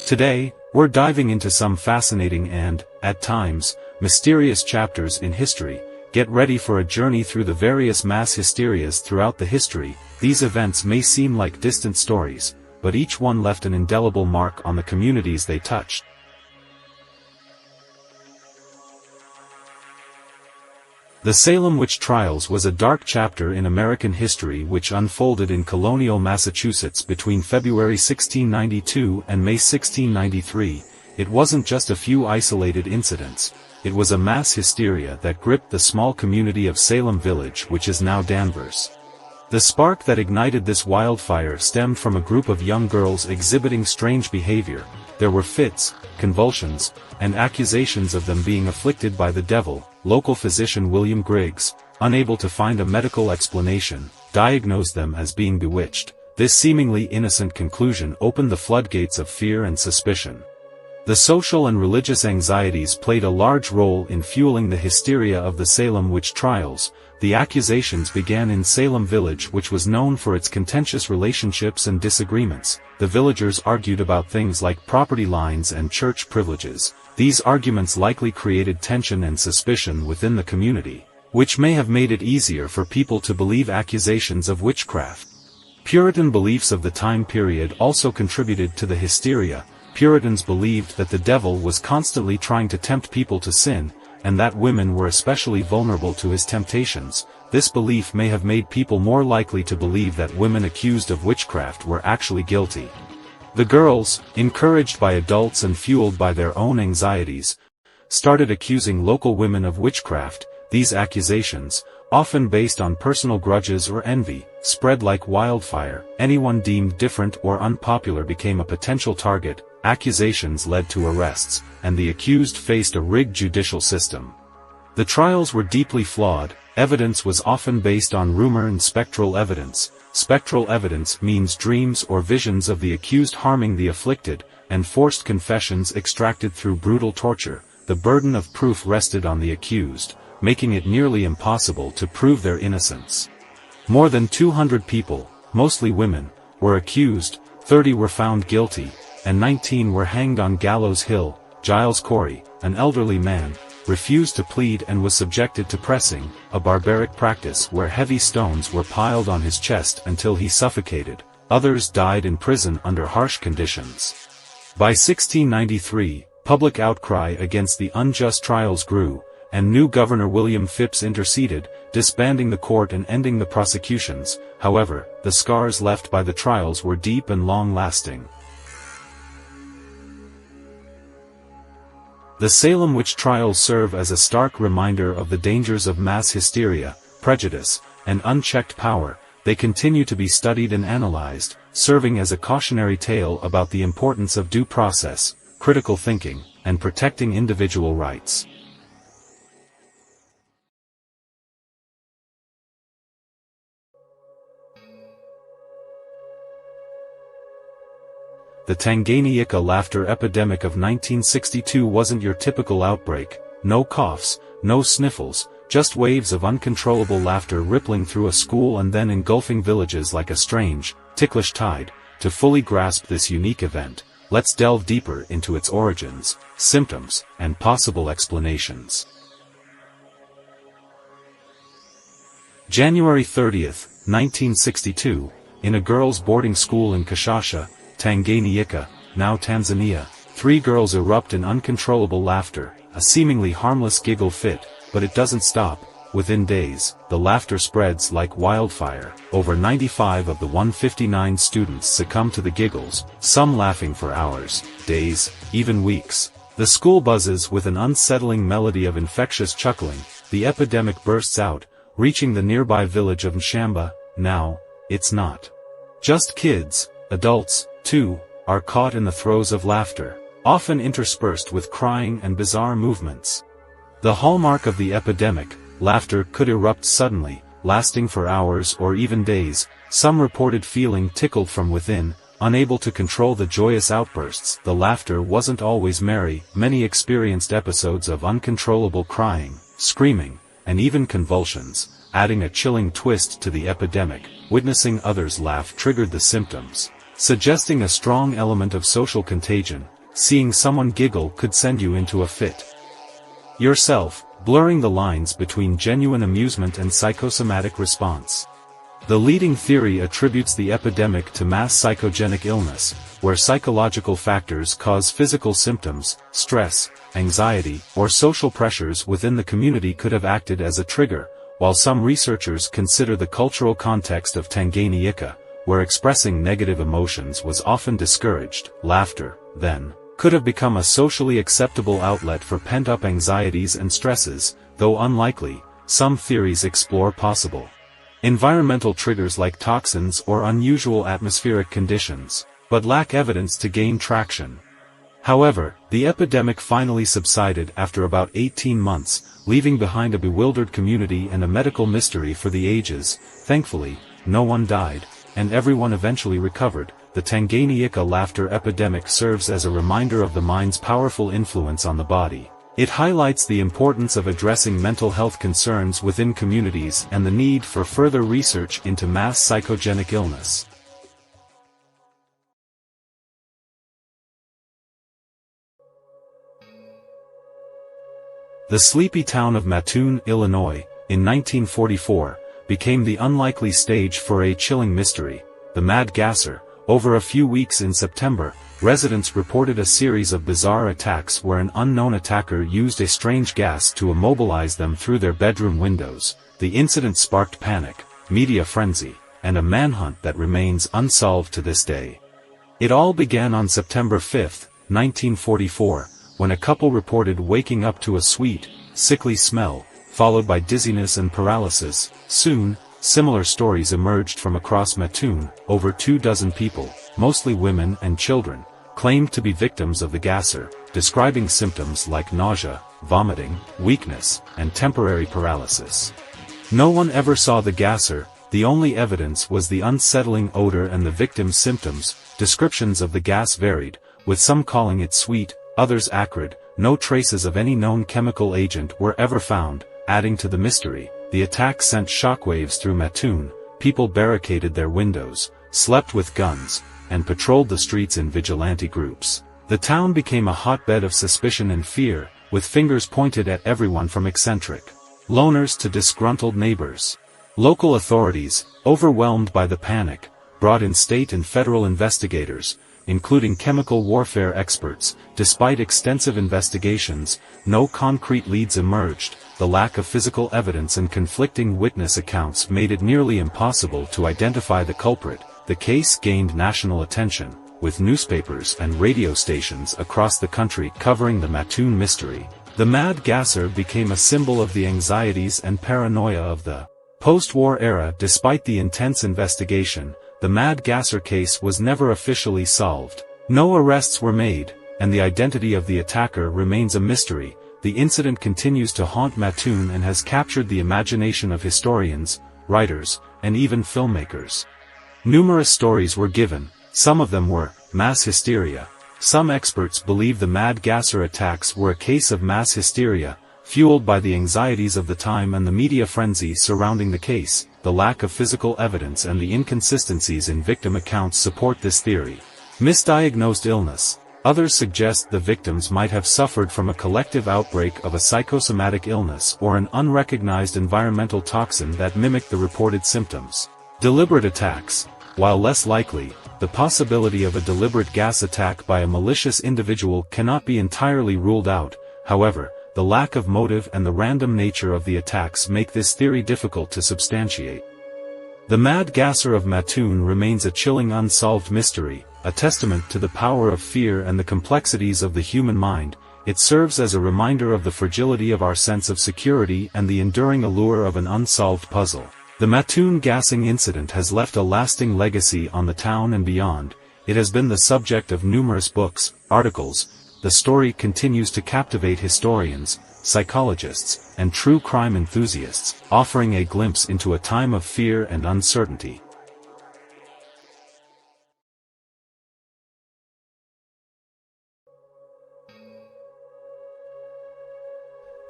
Today, we're diving into some fascinating and, at times, mysterious chapters in history. Get ready for a journey through the various mass hysterias throughout the history. These events may seem like distant stories, but each one left an indelible mark on the communities they touched. The Salem witch trials was a dark chapter in American history which unfolded in colonial Massachusetts between February 1692 and May 1693. It wasn't just a few isolated incidents, it was a mass hysteria that gripped the small community of Salem Village, which is now Danvers. The spark that ignited this wildfire stemmed from a group of young girls exhibiting strange behavior. There were fits, convulsions, and accusations of them being afflicted by the devil. Local physician William Griggs, unable to find a medical explanation, diagnosed them as being bewitched. This seemingly innocent conclusion opened the floodgates of fear and suspicion. The social and religious anxieties played a large role in fueling the hysteria of the Salem witch trials. The accusations began in Salem Village, which was known for its contentious relationships and disagreements. The villagers argued about things like property lines and church privileges. These arguments likely created tension and suspicion within the community, which may have made it easier for people to believe accusations of witchcraft. Puritan beliefs of the time period also contributed to the hysteria. Puritans believed that the devil was constantly trying to tempt people to sin, and that women were especially vulnerable to his temptations. This belief may have made people more likely to believe that women accused of witchcraft were actually guilty. The girls, encouraged by adults and fueled by their own anxieties, started accusing local women of witchcraft. These accusations, often based on personal grudges or envy, spread like wildfire. Anyone deemed different or unpopular became a potential target. Accusations led to arrests, and the accused faced a rigged judicial system. The trials were deeply flawed. Evidence was often based on rumor and spectral evidence. Spectral evidence means dreams or visions of the accused harming the afflicted, and forced confessions extracted through brutal torture. The burden of proof rested on the accused, making it nearly impossible to prove their innocence. More than 200 people, mostly women, were accused, 30 were found guilty, and 19 were hanged on Gallows Hill. Giles Corey, an elderly man, refused to plead and was subjected to pressing, a barbaric practice where heavy stones were piled on his chest until he suffocated. Others died in prison under harsh conditions. By 1693, public outcry against the unjust trials grew, and new Governor William Phips interceded, disbanding the court and ending the prosecutions. However, the scars left by the trials were deep and long-lasting. The Salem witch trials serve as a stark reminder of the dangers of mass hysteria, prejudice, and unchecked power. They continue to be studied and analyzed, serving as a cautionary tale about the importance of due process, critical thinking, and protecting individual rights. The Tanganyika laughter epidemic of 1962 wasn't your typical outbreak. No coughs, no sniffles, just waves of uncontrollable laughter rippling through a school and then engulfing villages like a strange, ticklish tide. To fully grasp this unique event, let's delve deeper into its origins, symptoms, and possible explanations. January 30, 1962, in a girls' boarding school in Kashasha, Tanganyika, now Tanzania, 3 girls erupt in uncontrollable laughter, a seemingly harmless giggle fit, but it doesn't stop. Within days, the laughter spreads like wildfire. Over 95 of the 159 students succumb to the giggles, some laughing for hours, days, even weeks. The school buzzes with an unsettling melody of infectious chuckling. The epidemic bursts out, reaching the nearby village of 𝗪𝘃𝗪. Now, it's not just kids. Adults, too, are caught in the throes of laughter, often interspersed with crying and bizarre movements. The hallmark of the epidemic, laughter could erupt suddenly, lasting for hours or even days. Some reported feeling tickled from within, unable to control the joyous outbursts. The laughter wasn't always merry. Many experienced episodes of uncontrollable crying, screaming, and even convulsions, adding a chilling twist to the epidemic. Witnessing others laugh triggered the symptoms, suggesting a strong element of social contagion. seeing someone giggle could send you into a fit. Yourself, blurring the lines between genuine amusement and psychosomatic response. The leading theory attributes the epidemic to mass psychogenic illness, where psychological factors cause physical symptoms, stress, anxiety, or social pressures within the community could have acted as a trigger, while some researchers consider the cultural context of Tanganyika, where expressing negative emotions was often discouraged. Laughter, then, could have become a socially acceptable outlet for pent-up anxieties and stresses, though unlikely. Some theories explore possible environmental triggers like toxins or unusual atmospheric conditions, but lack evidence to gain traction. However, the epidemic finally subsided after about 18 months, leaving behind a bewildered community and a medical mystery for the ages. Thankfully, no one died, and everyone eventually recovered. The Tanganyika laughter epidemic serves as a reminder of the mind's powerful influence on the body. It highlights the importance of addressing mental health concerns within communities and the need for further research into mass psychogenic illness. The sleepy town of Mattoon, Illinois, in 1944, became the unlikely stage for a chilling mystery, the Mad Gasser. Over a few weeks in September, residents reported a series of bizarre attacks where an unknown attacker used a strange gas to immobilize them through their bedroom windows. The incident sparked panic, media frenzy, and a manhunt that remains unsolved to this day. It all began on September 5, 1944, when a couple reported waking up to a sweet, sickly smell, followed by dizziness and paralysis. Soon, similar stories emerged from across Mattoon. Over 24 people, mostly women and children, claimed to be victims of the Gasser, describing symptoms like nausea, vomiting, weakness, and temporary paralysis. No one ever saw the Gasser. The only evidence was the unsettling odor and the victim's symptoms. Descriptions of the gas varied, with some calling it sweet, others acrid. No traces of any known chemical agent were ever found. Adding to the mystery, the attack sent shockwaves through Mattoon. People barricaded their windows, slept with guns, and patrolled the streets in vigilante groups. The town became a hotbed of suspicion and fear, with fingers pointed at everyone from eccentric loners to disgruntled neighbors. Local authorities, overwhelmed by the panic, brought in state and federal investigators, including chemical warfare experts. Despite extensive investigations, no concrete leads emerged. The lack of physical evidence and conflicting witness accounts made it nearly impossible to identify the culprit. The case gained national attention, with newspapers and radio stations across the country covering the Mattoon mystery. The Mad Gasser became a symbol of the anxieties and paranoia of the post-war era. Despite the intense investigation, the Mad Gasser case was never officially solved. No arrests were made, and the identity of the attacker remains a mystery. The incident continues to haunt Mattoon and has captured the imagination of historians, writers, and even filmmakers. Numerous stories were given. Some of them were mass hysteria. Some experts believe the Mad Gasser attacks were a case of mass hysteria, fueled by the anxieties of the time and the media frenzy surrounding the case. The lack of physical evidence and the inconsistencies in victim accounts support this theory. Misdiagnosed illness. Others suggest the victims might have suffered from a collective outbreak of a psychosomatic illness or an unrecognized environmental toxin that mimicked the reported symptoms. Deliberate attacks. While less likely, the possibility of a deliberate gas attack by a malicious individual cannot be entirely ruled out. However, the lack of motive and the random nature of the attacks make this theory difficult to substantiate. The Mad Gasser of Mattoon remains a chilling unsolved mystery, a testament to the power of fear and the complexities of the human mind. It serves as a reminder of the fragility of our sense of security and the enduring allure of an unsolved puzzle. The Mattoon gassing incident has left a lasting legacy on the town and beyond. It has been the subject of numerous books, articles. The story continues to captivate historians, psychologists, and true crime enthusiasts, offering a glimpse into a time of fear and uncertainty.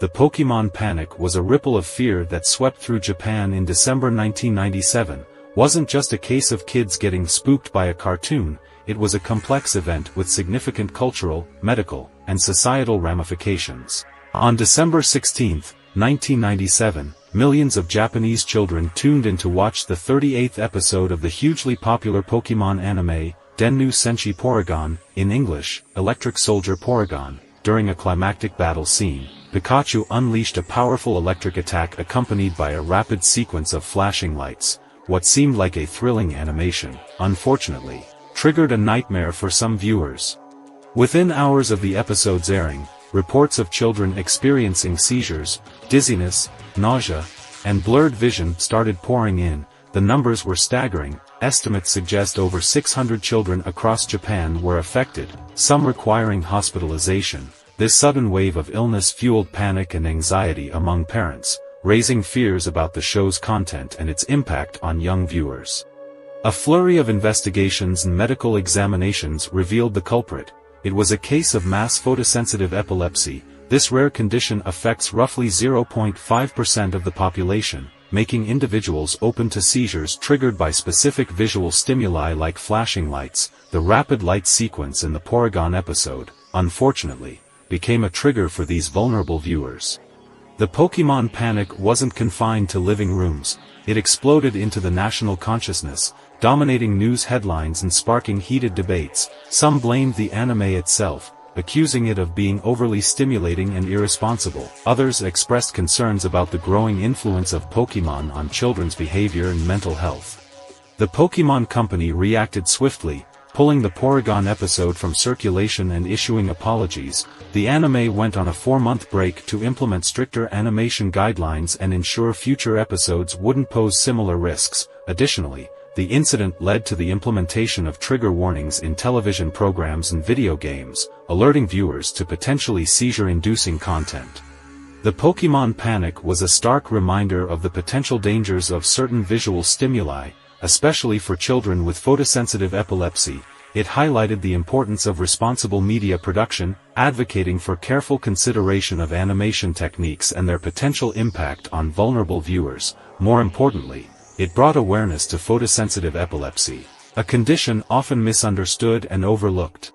The Pokémon Panic was a ripple of fear that swept through Japan in December 1997. Wasn't just a case of kids getting spooked by a cartoon, it was a complex event with significant cultural, medical, and societal ramifications. On December 16, 1997, millions of Japanese children tuned in to watch the 38th episode of the hugely popular Pokémon anime, Dennou Senshi Porygon, in English, Electric Soldier Porygon. During a climactic battle scene, Pikachu unleashed a powerful electric attack accompanied by a rapid sequence of flashing lights. What seemed like a thrilling animation, unfortunately, triggered a nightmare for some viewers. Within hours of the episode's airing, reports of children experiencing seizures, dizziness, nausea, and blurred vision started pouring in. The numbers were staggering. Estimates suggest over 600 children across Japan were affected, some requiring hospitalization. This sudden wave of illness fueled panic and anxiety among parents, raising fears about the show's content and its impact on young viewers. A flurry of investigations and medical examinations revealed the culprit. It was a case of mass photosensitive epilepsy. This rare condition affects roughly 0.5% of the population, making individuals open to seizures triggered by specific visual stimuli like flashing lights. The rapid light sequence in the Porygon episode, unfortunately, became a trigger for these vulnerable viewers. The Pokémon Panic wasn't confined to living rooms. It exploded into the national consciousness, dominating news headlines and sparking heated debates. Some blamed the anime itself, accusing it of being overly stimulating and irresponsible. Others expressed concerns about the growing influence of Pokémon on children's behavior and mental health. The Pokémon Company reacted swiftly, pulling the Porygon episode from circulation and issuing apologies. The anime went on a 4-month break to implement stricter animation guidelines and ensure future episodes wouldn't pose similar risks. Additionally, the incident led to the implementation of trigger warnings in television programs and video games, alerting viewers to potentially seizure-inducing content. The Pokémon Panic was a stark reminder of the potential dangers of certain visual stimuli, especially for children with photosensitive epilepsy. It highlighted the importance of responsible media production, advocating for careful consideration of animation techniques and their potential impact on vulnerable viewers. More importantly, it brought awareness to photosensitive epilepsy, a condition often misunderstood and overlooked.